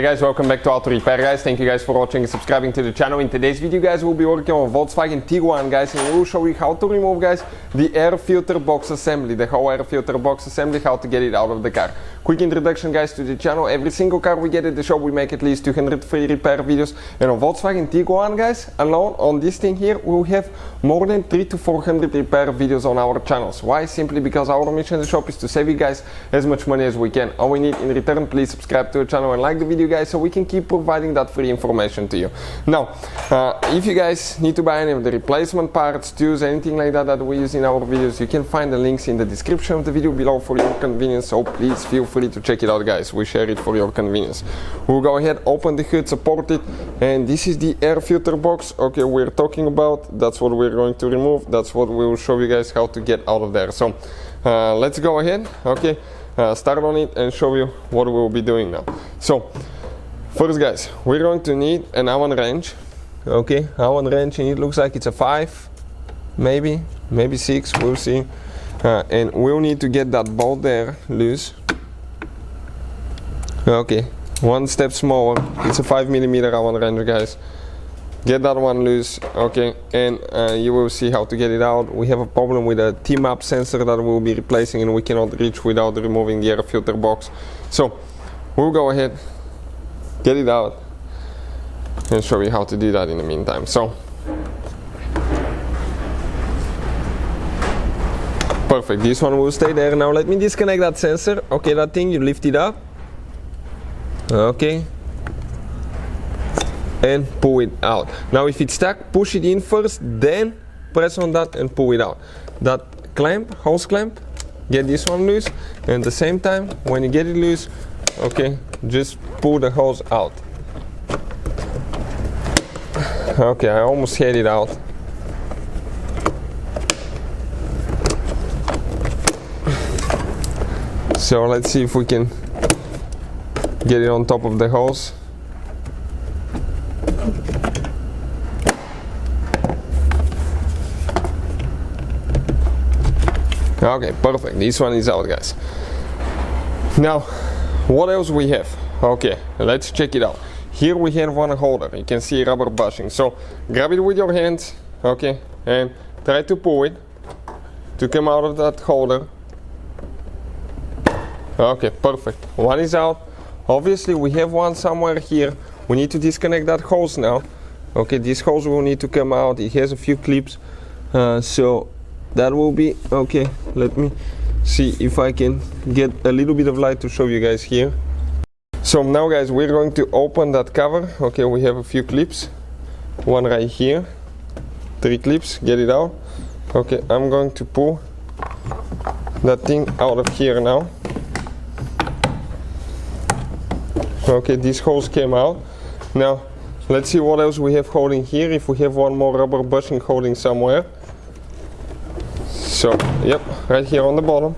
guys, welcome back to Auto Repair guys. Thank you guys for watching and subscribing to the channel. In today's video guys, we'll be working on Volkswagen Tiguan guys, and we'll show you how to remove guys the air filter box assembly, the whole air filter box assembly, how to get it out of the car. Quick introduction guys to the channel. Every single car we get at the shop, we make at least 200 free repair videos, and on Volkswagen Tiguan guys alone, on this thing here, we'll have more than 300 to 400 repair videos on our channels. Why? Simply because our mission in the shop is to save you guys as much money as we can. All we need in return, please subscribe to the channel and like the video guys, so we can keep providing that free information to you. Now, if you guys need to buy any of the replacement parts, tools, anything like that that we use in our videos, you can find the links in the description of the video below for your convenience, so please feel free to check it out guys. We share it for your convenience. We'll go ahead, open the hood, support it, and this is the air filter box, okay, we're talking about. That's what we're going to remove. That's what we will show you guys how to get out of there. So let's go ahead, okay, start on it and show you what we'll be doing now. So first guys, we're going to need an Allen wrench, okay, Allen wrench, and it looks like it's a 5, maybe 6, we'll see, and we'll need to get that bolt there loose, okay, one step smaller, it's a 5mm Allen wrench guys, get that one loose, okay, and you will see how to get it out. We have a problem with a T-map sensor that we'll be replacing, and we cannot reach without removing the air filter box, so we'll go ahead, get it out, and show you how to do that in the meantime. So perfect, this one will stay there. Now let me disconnect that sensor, okay, that thing, you lift it up, okay, and pull it out. Now if it's stuck, push it in first, then press on that and pull it out. That clamp, hose clamp, get this one loose, and at the same time when you get it loose, okay, just pull the hose out. Okay, I almost had it out. So let's see if we can get it on top of the hose. Okay, perfect, this one is out guys. Now what else we have? Okay, let's check it out. Here we have one holder, you can see rubber bushing, so grab it with your hands, okay, and try to pull it to come out of that holder. Okay, perfect, one is out. Obviously we have one somewhere here. We need to disconnect that hose now. Okay, this hose will need to come out. It has a few clips, so that will be okay. Let me see if I can get a little bit of light to show you guys here. So now guys, we're going to open that cover. Okay, we have a few clips, one right here, 3 clips, get it out. Okay, I'm going to pull that thing out of here now. Okay, this hose came out. Now let's see what else we have holding here, if we have one more rubber bushing holding somewhere. So yep, right here on the bottom.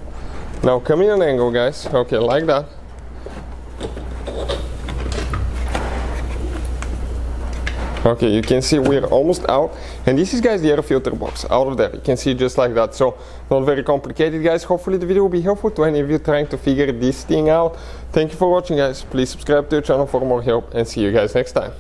Now come in an angle guys, okay, like that. Okay, you can see we're almost out, and this is guys the air filter box out of there. You can see just like that, so not very complicated guys. Hopefully the video will be helpful to any of you trying to figure this thing out. Thank you for watching guys, please subscribe to the channel for more help, and see you guys next time.